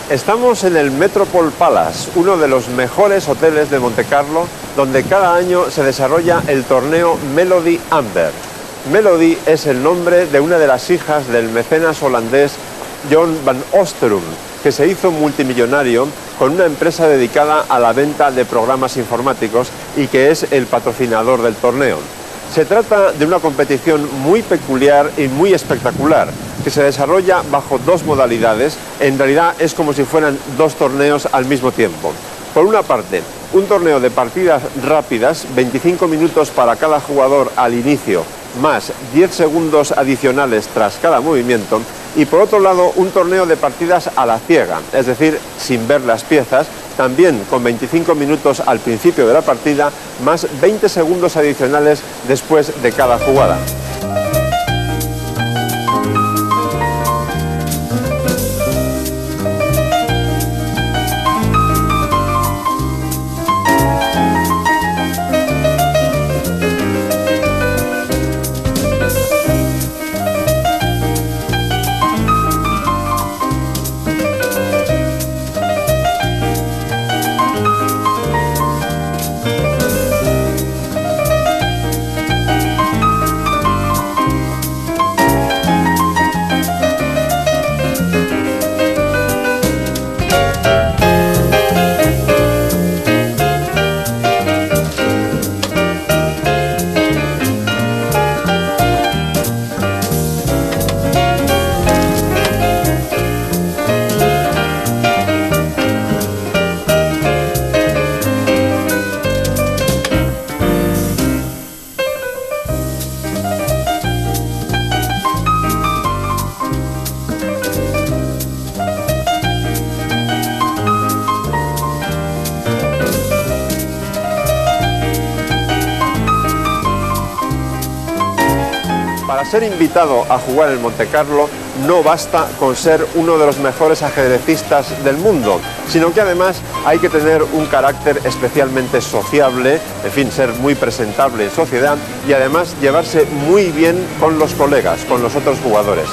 Estamos en el Metropole Palace, uno de los mejores hoteles de Montecarlo, donde cada año se desarrolla el torneo Melody Amber. Melody es el nombre de una de las hijas del mecenas holandés John van Oosterom, que se hizo multimillonario con una empresa dedicada a la venta de programas informáticos y que es el patrocinador del torneo. Se trata de una competición muy peculiar y muy espectacular, que se desarrolla bajo dos modalidades. En realidad es como si fueran dos torneos al mismo tiempo. Por una parte, un torneo de partidas rápidas, 25 minutos para cada jugador al inicio, más 10 segundos adicionales tras cada movimiento. Y por otro lado, un torneo de partidas a la ciega, es decir, sin ver las piezas, también con 25 minutos al principio de la partida, más 20 segundos adicionales después de cada jugada. Para ser invitado a jugar en Montecarlo no basta con ser uno de los mejores ajedrecistas del mundo, sino que además hay que tener un carácter especialmente sociable, en fin, ser muy presentable en sociedad y además llevarse muy bien con los colegas, con los otros jugadores.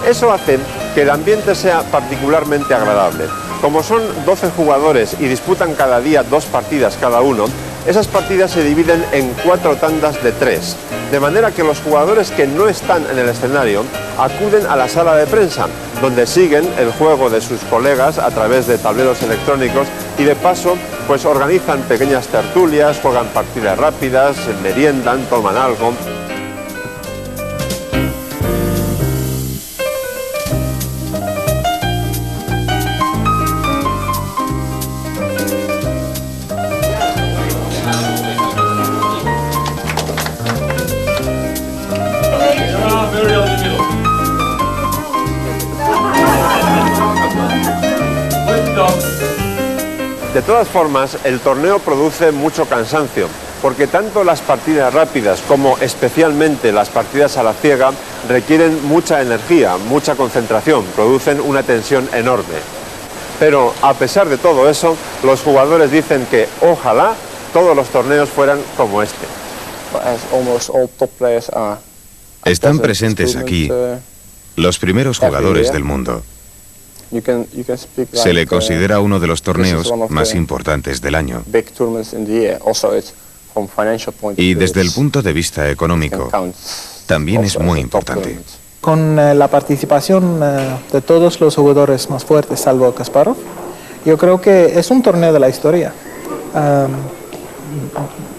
Eso hace que el ambiente sea particularmente agradable. Como son 12 jugadores y disputan cada día 2 partidas cada uno, esas partidas se dividen en 4 tandas de 3, de manera que los jugadores que no están en el escenario acuden a la sala de prensa, donde siguen el juego de sus colegas a través de tableros electrónicos y de paso pues organizan pequeñas tertulias, juegan partidas rápidas, meriendan, toman algo. De todas formas, el torneo produce mucho cansancio, porque tanto las partidas rápidas como especialmente las partidas a la ciega requieren mucha energía, mucha concentración, producen una tensión enorme. Pero a pesar de todo eso, los jugadores dicen que ojalá todos los torneos fueran como este. Están presentes aquí los primeros jugadores del mundo. Se le considera uno de los torneos más importantes del año. Y desde el punto de vista económico, también es muy importante. Con la participación de todos los jugadores más fuertes, salvo Kasparov, yo creo que es un torneo de la historia.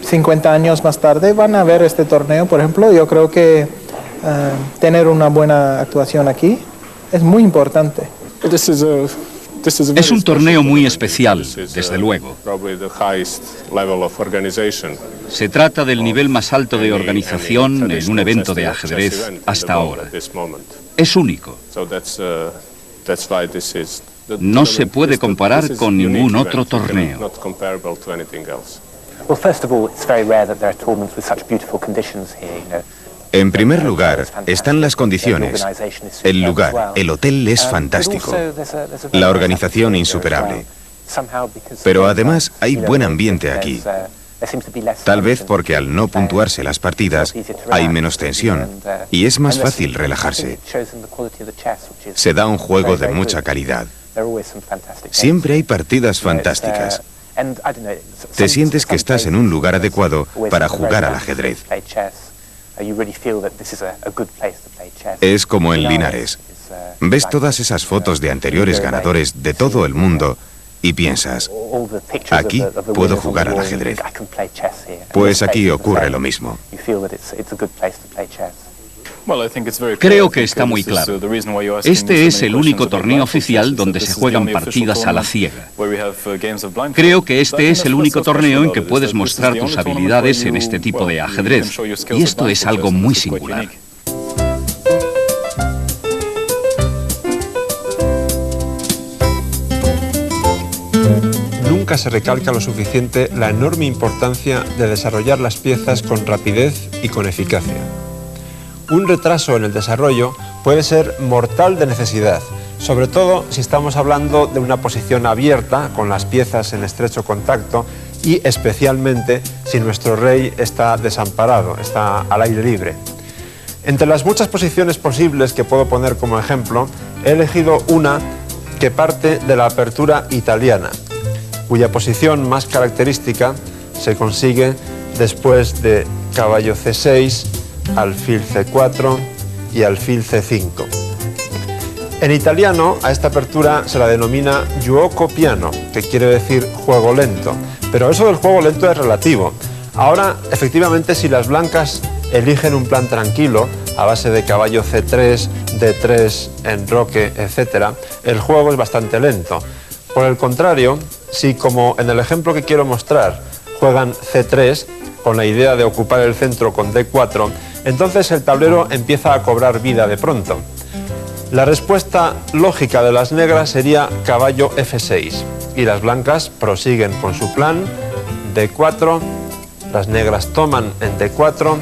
50 años más tarde van a ver este torneo, por ejemplo. Yo creo que tener una buena actuación aquí es muy importante. Es un torneo muy especial, desde luego. Se trata del nivel más alto de organización en un evento de ajedrez hasta ahora. Es único. No se puede comparar con ningún otro torneo. En primer lugar, están las condiciones. El lugar, el hotel es fantástico. La organización insuperable. Pero además hay buen ambiente aquí. Tal vez porque al no puntuarse las partidas hay menos tensión y es más fácil relajarse. Se da un juego de mucha calidad. Siempre hay partidas fantásticas. Te sientes que estás en un lugar adecuado para jugar al ajedrez. Es como en Linares. Ves todas esas fotos de anteriores ganadores de todo el mundo y piensas, aquí puedo jugar al ajedrez. Pues aquí ocurre lo mismo. Creo que está muy claro. Este es el único torneo oficial donde se juegan partidas a la ciega. Creo que este es el único torneo en que puedes mostrar tus habilidades en este tipo de ajedrez. Y esto es algo muy singular. Nunca se recalca lo suficiente la enorme importancia de desarrollar las piezas con rapidez y con eficacia. Un retraso en el desarrollo puede ser mortal de necesidad, sobre todo si estamos hablando de una posición abierta con las piezas en estrecho contacto y especialmente si nuestro rey está desamparado, está al aire libre. Entre las muchas posiciones posibles que puedo poner como ejemplo, he elegido una que parte de la apertura italiana, cuya posición más característica se consigue después de caballo C6, alfil C4 y alfil C5. En italiano a esta apertura se la denomina gioco piano, que quiere decir juego lento, pero eso del juego lento es relativo. Ahora, efectivamente, si las blancas eligen un plan tranquilo, a base de caballo C3, D3, enroque, etc., el juego es bastante lento. Por el contrario, si como en el ejemplo que quiero mostrar juegan C3, con la idea de ocupar el centro con D4, entonces el tablero empieza a cobrar vida de pronto. La respuesta lógica de las negras sería caballo F6 y las blancas prosiguen con su plan D4, las negras toman en D4,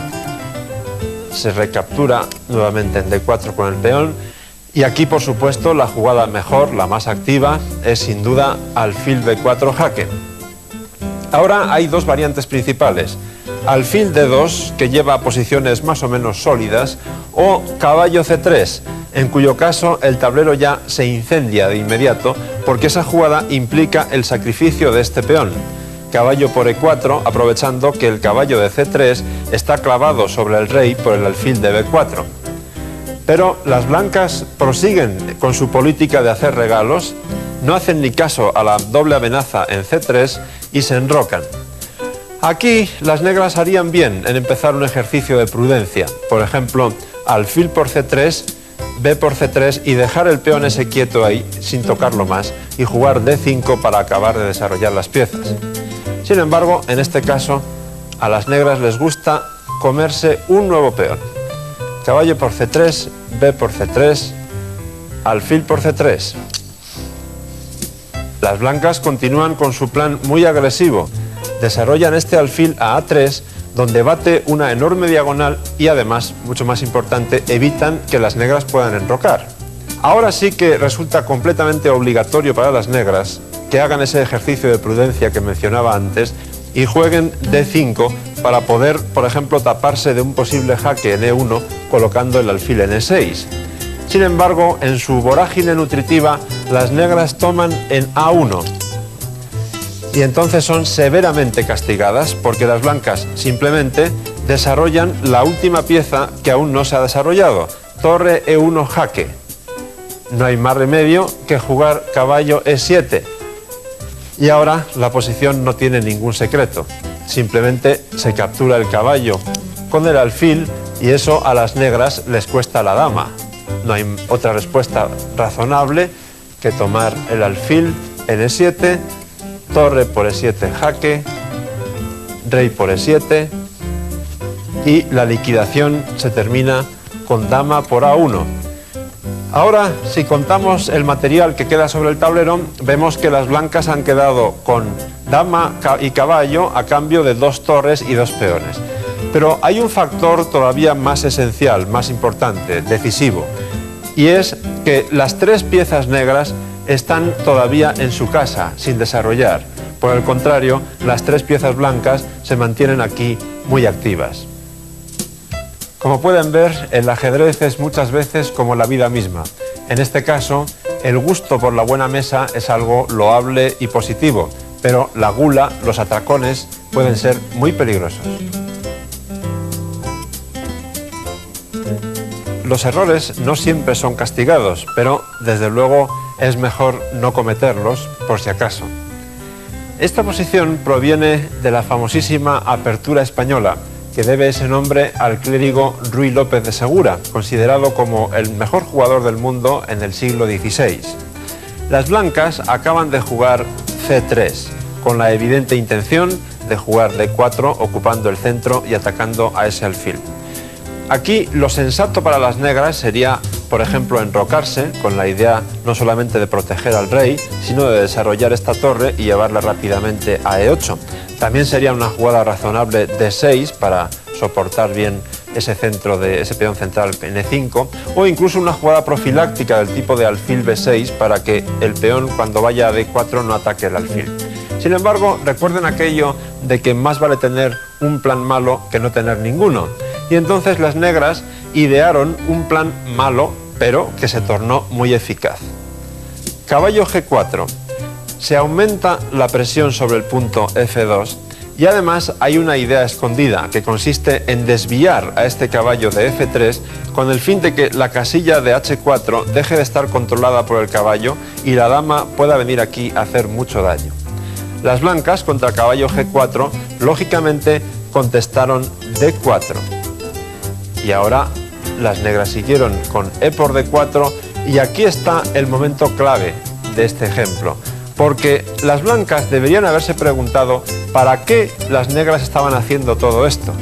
se recaptura nuevamente en D4 con el peón y aquí por supuesto la jugada mejor, la más activa, es sin duda alfil B4 jaque. Ahora hay dos variantes principales, alfil D2 que lleva a posiciones más o menos sólidas o caballo C3, en cuyo caso el tablero ya se incendia de inmediato porque esa jugada implica el sacrificio de este peón. Caballo por E4, aprovechando que el caballo de C3 está clavado sobre el rey por el alfil de B4. Pero las blancas prosiguen con su política de hacer regalos, no hacen ni caso a la doble amenaza en C3 y se enrocan. Aquí las negras harían bien en empezar un ejercicio de prudencia, por ejemplo, alfil por C3, B por C3 y dejar el peón ese quieto ahí sin tocarlo más y jugar D5 para acabar de desarrollar las piezas. Sin embargo, en este caso, a las negras les gusta comerse un nuevo peón. Caballo por C3, B por C3, alfil por C3. Las blancas continúan con su plan muy agresivo. Desarrollan este alfil a A3, donde bate una enorme diagonal y además, mucho más importante, evitan que las negras puedan enrocar. Ahora sí que resulta completamente obligatorio para las negras que hagan ese ejercicio de prudencia que mencionaba antes y jueguen D5 para poder, por ejemplo, taparse de un posible jaque en E1 colocando el alfil en E6. Sin embargo, en su vorágine nutritiva, las negras toman en A1 y entonces son severamente castigadas porque las blancas simplemente desarrollan la última pieza que aún no se ha desarrollado, torre E1 jaque. No hay más remedio que jugar caballo E7. Y ahora la posición no tiene ningún secreto, simplemente se captura el caballo con el alfil y eso a las negras les cuesta la dama. No hay otra respuesta razonable que tomar el alfil en E7, torre por E7 jaque, rey por E7 y la liquidación se termina con dama por A1. Ahora, si contamos el material que queda sobre el tablero, vemos que las blancas han quedado con dama y caballo a cambio de 2 torres y 2 peones. Pero hay un factor todavía más esencial, más importante, decisivo, y es que las 3 piezas negras están todavía en su casa, sin desarrollar. Por el contrario, las 3 piezas blancas se mantienen aquí muy activas. Como pueden ver, el ajedrez es muchas veces como la vida misma. En este caso, El gusto por la buena mesa es algo loable y positivo, pero la gula, los atracones, pueden ser muy peligrosos. Los errores no siempre son castigados, pero desde luego es mejor no cometerlos por si acaso. Esta posición proviene de la famosísima apertura española, que debe ese nombre al clérigo Ruy López de Segura, considerado como el mejor jugador del mundo en el siglo XVI. Las blancas acaban de jugar C3, con la evidente intención de jugar D4 ocupando el centro y atacando a ese alfil. Aquí lo sensato para las negras sería, por ejemplo, enrocarse, con la idea no solamente de proteger al rey, sino de desarrollar esta torre y llevarla rápidamente a E8. También sería una jugada razonable D6 para soportar bien ese peón central en E5, o incluso una jugada profiláctica del tipo de alfil B6 para que el peón cuando vaya a D4 no ataque el alfil. Sin embargo, recuerden aquello de que más vale tener un plan malo que no tener ninguno. Y entonces las negras idearon un plan malo, pero que se tornó muy eficaz. Caballo G4. Se aumenta la presión sobre el punto F2 y además hay una idea escondida que consiste en desviar a este caballo de F3 con el fin de que la casilla de H4 deje de estar controlada por el caballo y la dama pueda venir aquí a hacer mucho daño. Las blancas contra caballo G4 lógicamente contestaron D4. Y ahora las negras siguieron con E por D4 y aquí está el momento clave de este ejemplo, porque las blancas deberían haberse preguntado para qué las negras estaban haciendo todo esto.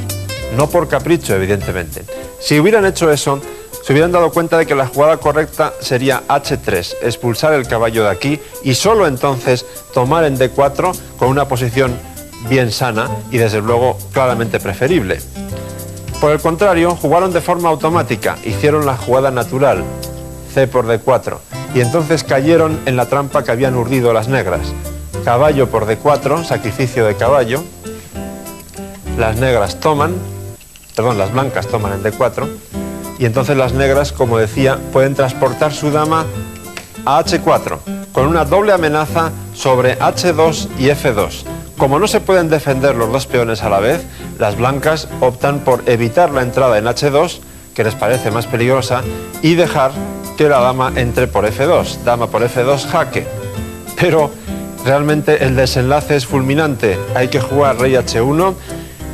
No por capricho, evidentemente. Si hubieran hecho eso, se hubieran dado cuenta de que la jugada correcta sería H3, expulsar el caballo de aquí y solo entonces tomar en D4 con una posición bien sana y desde luego claramente preferible. Por el contrario, jugaron de forma automática, hicieron la jugada natural, C por D4, y entonces cayeron en la trampa que habían urdido las negras. Caballo por D4, sacrificio de caballo, las blancas toman en D4, y entonces las negras, como decía, pueden transportar su dama a H4, con una doble amenaza sobre H2 y F2. Como no se pueden defender los dos peones a la vez, las blancas optan por evitar la entrada en H2, que les parece más peligrosa, y dejar que la dama entre por F2. Dama por F2, jaque. Pero realmente el desenlace es fulminante. Hay que jugar rey H1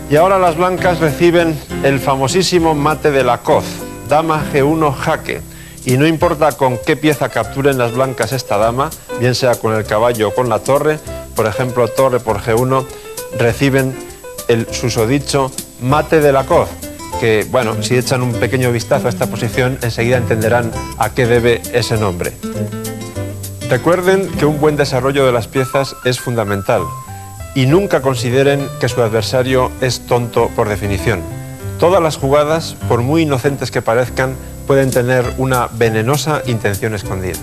y ahora las blancas reciben el famosísimo mate de la coz. Dama G1, jaque. Y no importa con qué pieza capturen las blancas esta dama, bien sea con el caballo o con la torre, por ejemplo, torre por G1, reciben el susodicho mate de la coz, que, bueno, si echan un pequeño vistazo a esta posición, enseguida entenderán a qué debe ese nombre. Recuerden que un buen desarrollo de las piezas es fundamental y nunca consideren que su adversario es tonto por definición. Todas las jugadas, por muy inocentes que parezcan, pueden tener una venenosa intención escondida.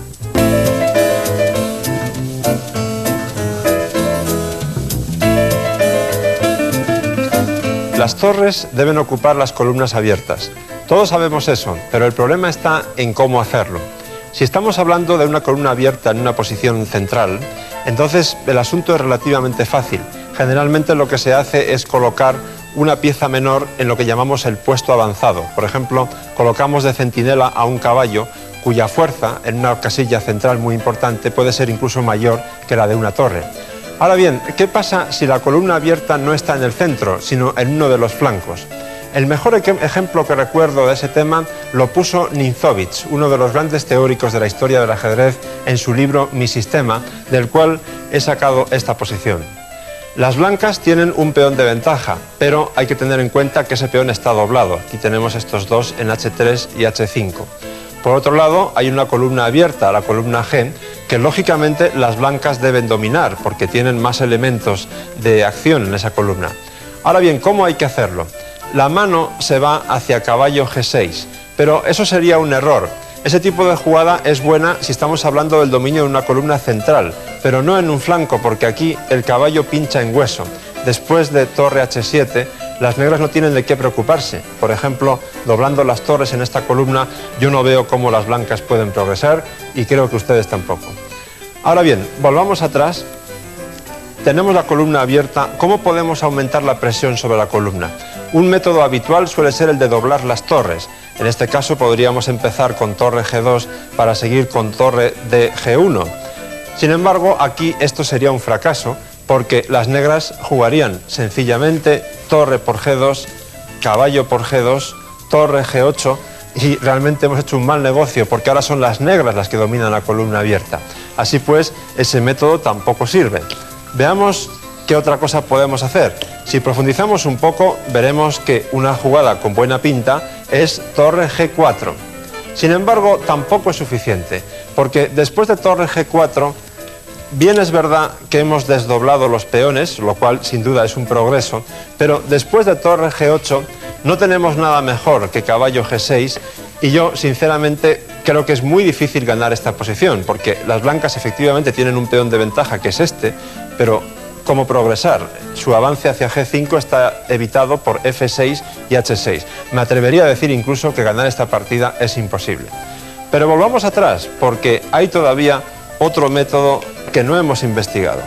Las torres deben ocupar las columnas abiertas. Todos sabemos eso, pero el problema está en cómo hacerlo. Si estamos hablando de una columna abierta en una posición central, entonces el asunto es relativamente fácil. Generalmente lo que se hace es colocar una pieza menor en lo que llamamos el puesto avanzado. Por ejemplo, colocamos de centinela a un caballo cuya fuerza en una casilla central muy importante puede ser incluso mayor que la de una torre. Ahora bien, ¿qué pasa si la columna abierta no está en el centro, sino en uno de los flancos? El mejor ejemplo que recuerdo de ese tema lo puso Ninzowitsch, uno de los grandes teóricos de la historia del ajedrez, en su libro Mi Sistema, del cual he sacado esta posición. Las blancas tienen un peón de ventaja, pero hay que tener en cuenta que ese peón está doblado. Aquí tenemos estos dos en H3 y H5. Por otro lado, hay una columna abierta, la columna G, que lógicamente las blancas deben dominar, porque tienen más elementos de acción en esa columna. Ahora bien, ¿cómo hay que hacerlo? La mano se va hacia caballo G6, pero eso sería un error. Ese tipo de jugada es buena si estamos hablando del dominio de una columna central, pero no en un flanco, porque aquí el caballo pincha en hueso. Después de torre H7, las negras no tienen de qué preocuparse. Por ejemplo, doblando las torres en esta columna, yo no veo cómo las blancas pueden progresar y creo que ustedes tampoco. Ahora bien, volvamos atrás. Tenemos la columna abierta. ¿Cómo podemos aumentar la presión sobre la columna? Un método habitual suele ser el de doblar las torres. En este caso podríamos empezar con torre G2 para seguir con torre de G1. Sin embargo, aquí esto sería un fracaso, porque las negras jugarían sencillamente torre por G2, caballo por G2, torre G8, y realmente hemos hecho un mal negocio, porque ahora son las negras las que dominan la columna abierta. Así pues, ese método tampoco sirve. Veamos qué otra cosa podemos hacer. Si profundizamos un poco, veremos que una jugada con buena pinta es torre G4. Sin embargo, tampoco es suficiente, porque después de torre G4, bien es verdad que hemos desdoblado los peones, lo cual sin duda es un progreso, pero después de torre G8 no tenemos nada mejor que caballo G6, y yo sinceramente creo que es muy difícil ganar esta posición, porque las blancas efectivamente tienen un peón de ventaja, que es este, pero ¿cómo progresar? Su avance hacia G5 está evitado por F6 y H6. Me atrevería a decir incluso que ganar esta partida es imposible. Pero volvamos atrás, porque hay todavía otro método que no hemos investigado.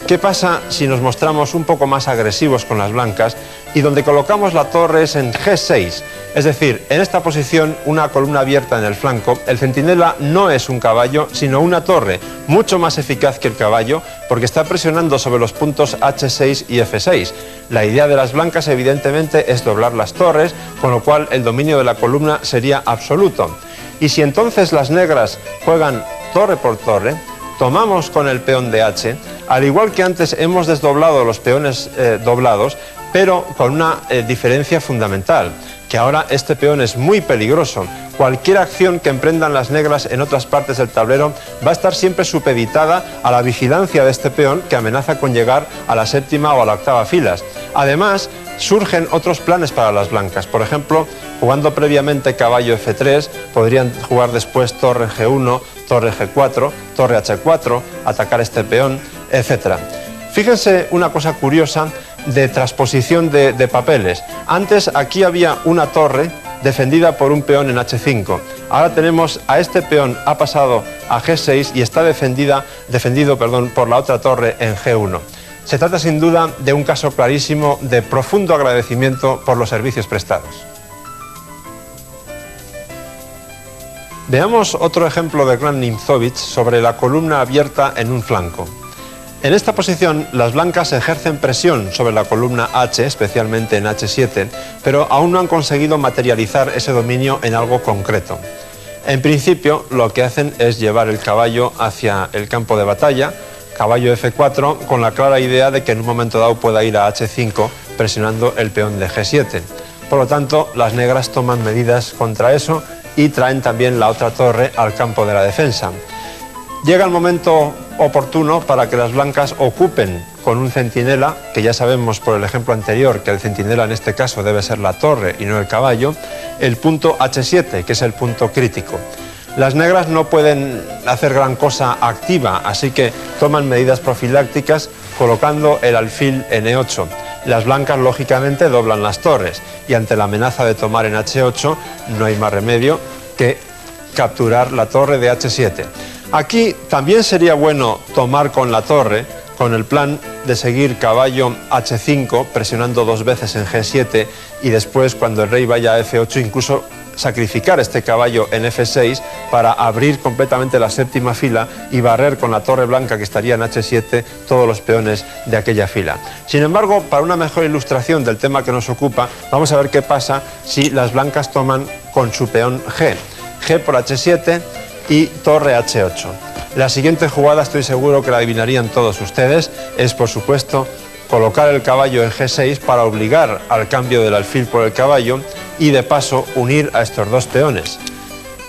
¿Qué pasa si nos mostramos un poco más agresivos con las blancas y donde colocamos la torre es en G6? Es decir, en esta posición, una columna abierta en el flanco, el centinela no es un caballo, sino una torre, mucho más eficaz que el caballo, porque está presionando sobre los puntos H6 y F6. La idea de las blancas, evidentemente, es doblar las torres, con lo cual el dominio de la columna sería absoluto. Y si entonces las negras juegan torre por torre, tomamos con el peón de H, al igual que antes hemos desdoblado los peones doblados, pero con una diferencia fundamental, que ahora este peón es muy peligroso. Cualquier acción que emprendan las negras en otras partes del tablero va a estar siempre supeditada a la vigilancia de este peón, que amenaza con llegar a la séptima o a la octava filas. Además, surgen otros planes para las blancas. Por ejemplo, jugando previamente caballo F3, podrían jugar después torre G1, torre G4, torre H4, atacar este peón, etc. Fíjense una cosa curiosa de transposición de papeles. Antes aquí había una torre defendida por un peón en H5. Ahora tenemos a este peón, ha pasado a G6 y está defendido por la otra torre en G1. Se trata sin duda de un caso clarísimo de profundo agradecimiento por los servicios prestados. Veamos otro ejemplo de Grant Nimzowitsch sobre la columna abierta en un flanco. En esta posición, las blancas ejercen presión sobre la columna H, especialmente en H7, pero aún no han conseguido materializar ese dominio en algo concreto. En principio, lo que hacen es llevar el caballo hacia el campo de batalla, caballo F4, con la clara idea de que en un momento dado pueda ir a H5 presionando el peón de G7. Por lo tanto, las negras toman medidas contra eso y traen también la otra torre al campo de la defensa. Llega el momento oportuno para que las blancas ocupen con un centinela, que ya sabemos por el ejemplo anterior que el centinela en este caso debe ser la torre y no el caballo, el punto H7, que es el punto crítico. Las negras no pueden hacer gran cosa activa, así que toman medidas profilácticas colocando el alfil en E8. Las blancas lógicamente doblan las torres y ante la amenaza de tomar en H8 no hay más remedio que capturar la torre de H7. Aquí también sería bueno tomar con la torre, con el plan de seguir caballo H5, presionando dos veces en G7 y después, cuando el rey vaya a F8, incluso sacrificar este caballo en F6 para abrir completamente la séptima fila y barrer con la torre blanca que estaría en H7 todos los peones de aquella fila. Sin embargo, para una mejor ilustración del tema que nos ocupa, vamos a ver qué pasa si las blancas toman con su peón G. G por H7 y torre H8. La siguiente jugada, estoy seguro que la adivinarían todos ustedes, es por supuesto colocar el caballo en G6 para obligar al cambio del alfil por el caballo y de paso unir a estos dos peones.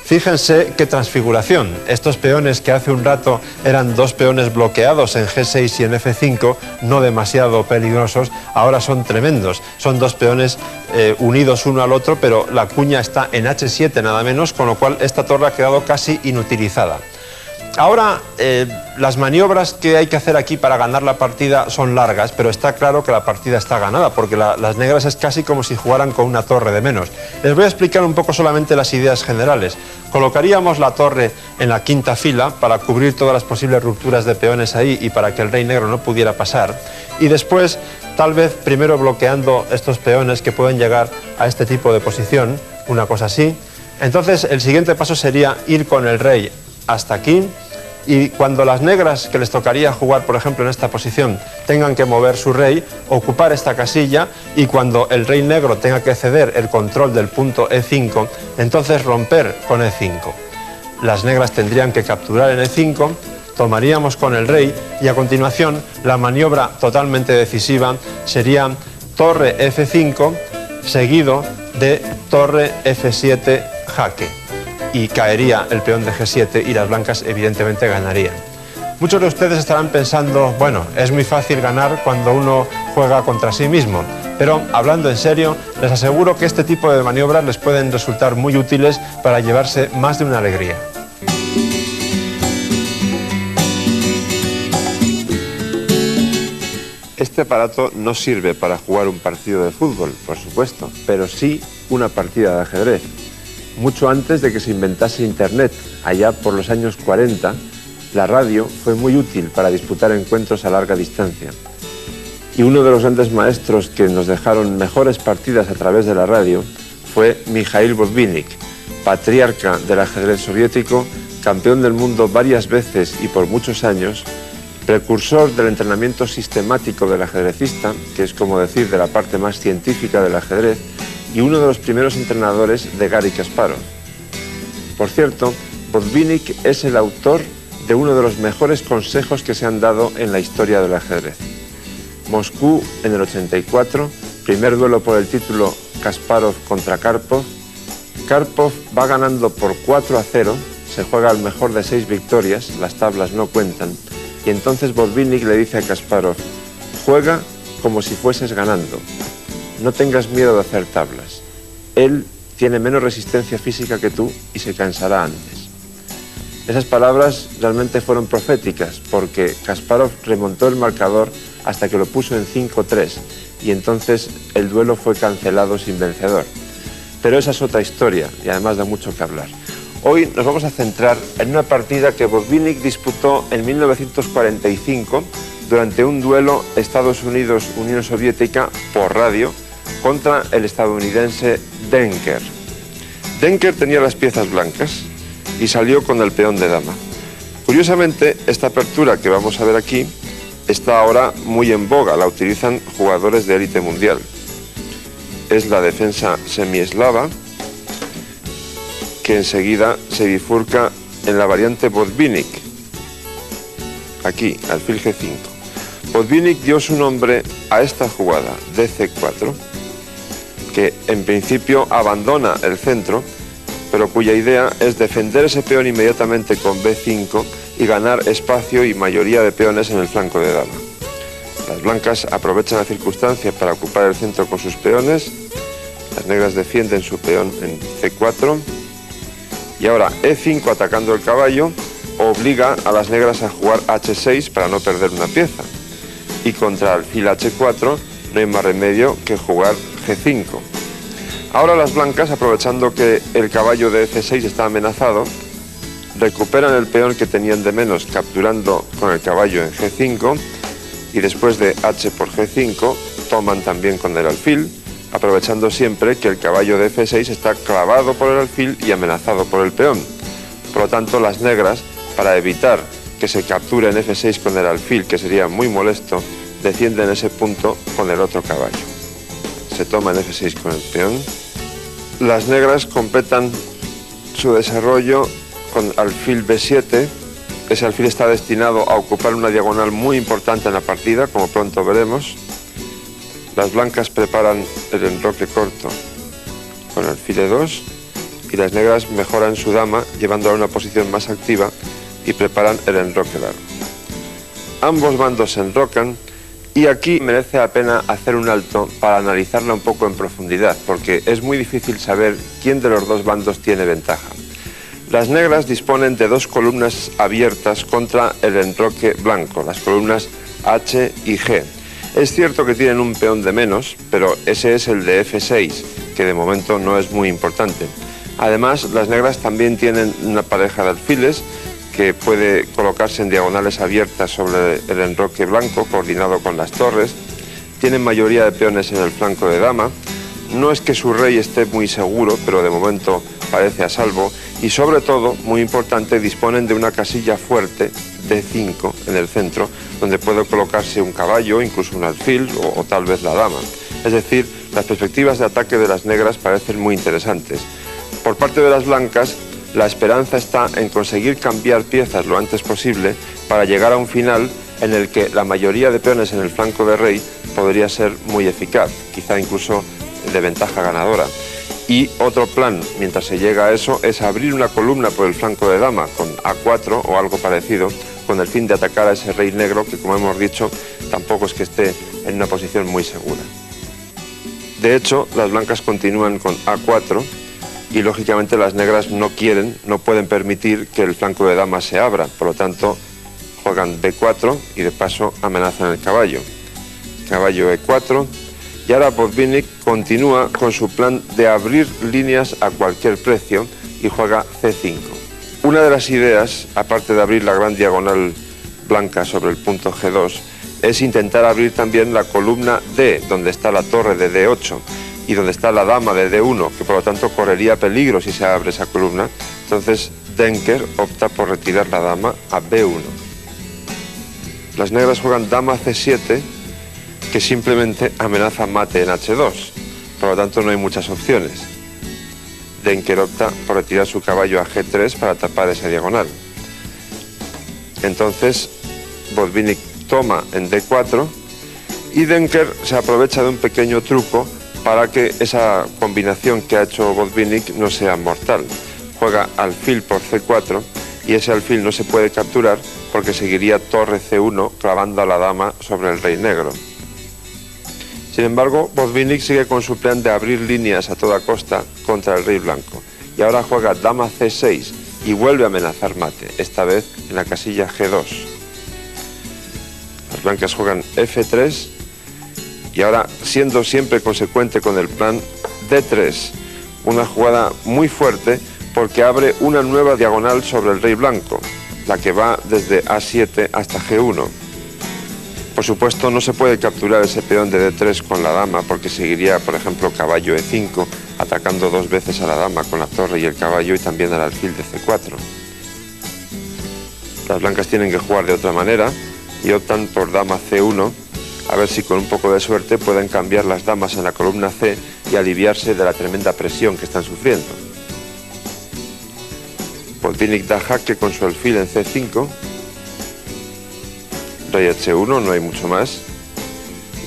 Fíjense qué transfiguración. Estos peones que hace un rato eran dos peones bloqueados en G6 y en F5, no demasiado peligrosos, ahora son tremendos. Son dos peones unidos uno al otro, pero la cuña está en H7 nada menos, con lo cual esta torre ha quedado casi inutilizada. Ahora, las maniobras que hay que hacer aquí para ganar la partida son largas, pero está claro que la partida está ganada, porque las negras es casi como si jugaran con una torre de menos. Les voy a explicar un poco solamente las ideas generales. Colocaríamos la torre en la quinta fila para cubrir todas las posibles rupturas de peones ahí y para que el rey negro no pudiera pasar. Y después, tal vez primero bloqueando estos peones que pueden llegar a este tipo de posición, una cosa así. Entonces, el siguiente paso sería ir con el rey hasta aquí, y cuando las negras que les tocaría jugar, por ejemplo, en esta posición, tengan que mover su rey, ocupar esta casilla, y cuando el rey negro tenga que ceder el control del punto E5, entonces romper con E5. Las negras tendrían que capturar en E5, tomaríamos con el rey, y a continuación la maniobra totalmente decisiva sería torre F5 seguido de torre F7 jaque. Y caería el peón de G7 y las blancas evidentemente ganarían. Muchos de ustedes estarán pensando, bueno, es muy fácil ganar cuando uno juega contra sí mismo, pero hablando en serio, les aseguro que este tipo de maniobras les pueden resultar muy útiles para llevarse más de una alegría. Este aparato no sirve para jugar un partido de fútbol, por supuesto, pero sí una partida de ajedrez. Mucho antes de que se inventase Internet, allá por los años 40, la radio fue muy útil para disputar encuentros a larga distancia. Y uno de los grandes maestros que nos dejaron mejores partidas a través de la radio fue Mikhail Botvinnik, patriarca del ajedrez soviético, campeón del mundo varias veces y por muchos años, precursor del entrenamiento sistemático del ajedrecista, que es como decir de la parte más científica del ajedrez, y uno de los primeros entrenadores de Garry Kasparov. Por cierto, Botvinnik es el autor de uno de los mejores consejos que se han dado en la historia del ajedrez. Moscú en el 84, primer duelo por el título Kasparov contra Karpov. Karpov va ganando por 4-0, se juega al mejor de 6 victorias, las tablas no cuentan, y entonces Botvinnik le dice a Kasparov, juega como si fueses ganando. No tengas miedo de hacer tablas. Él tiene menos resistencia física que tú y se cansará antes. Esas palabras realmente fueron proféticas porque Kasparov remontó el marcador hasta que lo puso en 5-3 y entonces el duelo fue cancelado sin vencedor. Pero esa es otra historia y además da mucho que hablar. Hoy nos vamos a centrar en una partida que Botvinnik disputó en 1945 durante un duelo Estados Unidos-Unión Soviética por radio contra el estadounidense Denker. Denker tenía las piezas blancas y salió con el peón de dama. Curiosamente, esta apertura que vamos a ver aquí está ahora muy en boga, la utilizan jugadores de élite mundial. Es la defensa semieslava, que enseguida se bifurca en la variante Botvinnik, aquí, alfil G5. Botvinnik dio su nombre a esta jugada, DC4, que en principio abandona el centro, pero cuya idea es defender ese peón inmediatamente con B5 y ganar espacio y mayoría de peones en el flanco de dama. Las blancas aprovechan la circunstancia para ocupar el centro con sus peones, las negras defienden su peón en C4, y ahora E5 atacando el caballo obliga a las negras a jugar H6 para no perder una pieza. Y contra alfil H4 no hay más remedio que jugar G5. Ahora las blancas, aprovechando que el caballo de F6 está amenazado, recuperan el peón que tenían de menos capturando con el caballo en G5 y después de H por G5 toman también con el alfil, aprovechando siempre que el caballo de F6 está clavado por el alfil y amenazado por el peón. Por lo tanto, las negras, para evitar que se capture en F6 con el alfil, que sería muy molesto, defienden ese punto con el otro caballo. Se toma en F6 con el peón. Las negras completan su desarrollo con alfil B7. Ese alfil está destinado a ocupar una diagonal muy importante en la partida, como pronto veremos. Las blancas preparan el enroque corto con alfil E2 y las negras mejoran su dama llevándola a una posición más activa y preparan el enroque largo. Ambos bandos se enrocan y aquí merece la pena hacer un alto para analizarla un poco en profundidad porque es muy difícil saber quién de los dos bandos tiene ventaja. Las negras disponen de dos columnas abiertas contra el enroque blanco, las columnas H y G. Es cierto que tienen un peón de menos, pero ese es el de F6, que de momento no es muy importante. Además, las negras también tienen una pareja de alfiles que puede colocarse en diagonales abiertas sobre el enroque blanco, coordinado con las torres. Tienen mayoría de peones en el flanco de dama. No es que su rey esté muy seguro, pero de momento parece a salvo. Y sobre todo, muy importante, disponen de una casilla fuerte D5 en el centro, donde puede colocarse un caballo, incluso un alfil o tal vez la dama. Es decir, las perspectivas de ataque de las negras parecen muy interesantes. Por parte de las blancas, la esperanza está en conseguir cambiar piezas lo antes posible para llegar a un final en el que la mayoría de peones en el flanco de rey podría ser muy eficaz, quizá incluso de ventaja ganadora. Y otro plan, mientras se llega a eso, es abrir una columna por el flanco de dama con A4 o algo parecido, con el fin de atacar a ese rey negro que, como hemos dicho, tampoco es que esté en una posición muy segura. De hecho, las blancas continúan con A4 y, lógicamente, las negras no pueden permitir que el flanco de dama se abra. Por lo tanto, juegan B4 y, de paso, amenazan el caballo. Caballo E4. Y ahora Botvinnik continúa con su plan de abrir líneas a cualquier precio y juega C5. Una de las ideas, aparte de abrir la gran diagonal blanca sobre el punto G2, es intentar abrir también la columna D, donde está la torre de D8 y donde está la dama de D1, que por lo tanto correría peligro si se abre esa columna. Entonces Denker opta por retirar la dama a B1. Las negras juegan dama C7, que simplemente amenaza mate en H2, por lo tanto no hay muchas opciones. Denker opta por retirar su caballo a G3 para tapar esa diagonal. Entonces Botvinnik toma en D4 y Denker se aprovecha de un pequeño truco para que esa combinación que ha hecho Botvinnik no sea mortal. Juega alfil por C4 y ese alfil no se puede capturar porque seguiría torre C1 clavando a la dama sobre el rey negro. Sin embargo, Botvinnik sigue con su plan de abrir líneas a toda costa contra el rey blanco. Y ahora juega dama C6 y vuelve a amenazar mate, esta vez en la casilla G2. Las blancas juegan F3 y ahora, siendo siempre consecuente con el plan, D3. Una jugada muy fuerte porque abre una nueva diagonal sobre el rey blanco, la que va desde A7 hasta G1. Por supuesto, no se puede capturar ese peón de D3 con la dama porque seguiría, por ejemplo, caballo E5, atacando dos veces a la dama con la torre y el caballo y también al alfil de C4. Las blancas tienen que jugar de otra manera y optan por dama C1, a ver si con un poco de suerte pueden cambiar las damas en la columna C y aliviarse de la tremenda presión que están sufriendo. Botvinnik da jaque con su alfil en C5. Rey H1, no hay mucho más.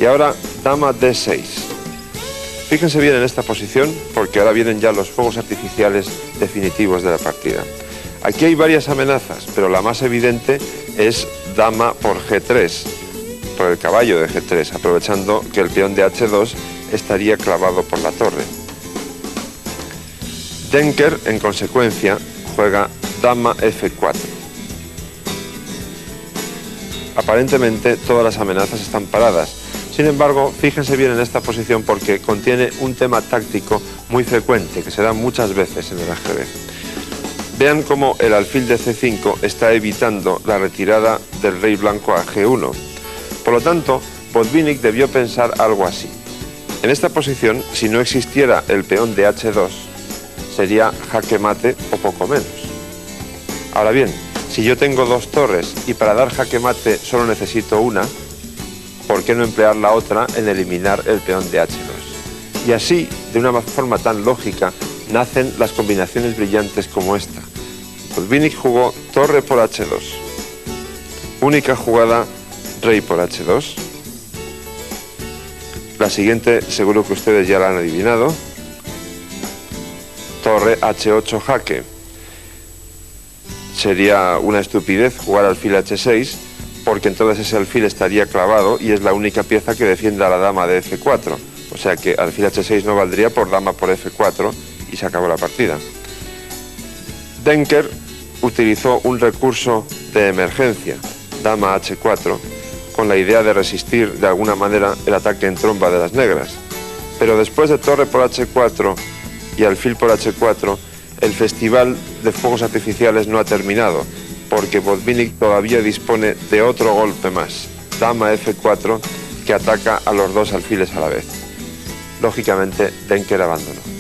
Y ahora dama D6. Fíjense bien en esta posición porque ahora vienen ya los fuegos artificiales definitivos de la partida. Aquí hay varias amenazas, pero la más evidente es dama por G3, por el caballo de G3, aprovechando que el peón de H2 estaría clavado por la torre. Denker, en consecuencia, juega dama F4. Aparentemente todas las amenazas están paradas. Sin embargo, fíjense bien en esta posición porque contiene un tema táctico muy frecuente que se da muchas veces en el ajedrez. Vean cómo el alfil de C5 está evitando la retirada del rey blanco a G1. Por lo tanto, Botvinnik debió pensar algo así. En esta posición, si no existiera el peón de H2, sería jaque mate o poco menos. Ahora bien, si yo tengo dos torres y para dar jaque mate solo necesito una, ¿por qué no emplear la otra en eliminar el peón de H2? Y así, de una forma tan lógica, nacen las combinaciones brillantes como esta. Botvinnik jugó torre por H2. Única jugada, rey por H2. La siguiente seguro que ustedes ya la han adivinado. Torre H8 jaque. Sería una estupidez jugar alfil H6 porque entonces ese alfil estaría clavado y es la única pieza que defienda a la dama de F4. O sea que alfil H6 no valdría por dama por F4 y se acabó la partida. Denker utilizó un recurso de emergencia, dama H4, con la idea de resistir de alguna manera el ataque en tromba de las negras. Pero después de torre por H4 y alfil por H4, el festival de fuegos artificiales no ha terminado, porque Botvinnik todavía dispone de otro golpe más, dama F4, que ataca a los dos alfiles a la vez. Lógicamente, Denker abandonó.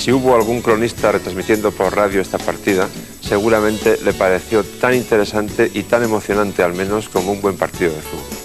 Si hubo algún cronista retransmitiendo por radio esta partida, seguramente le pareció tan interesante y tan emocionante al menos como un buen partido de fútbol.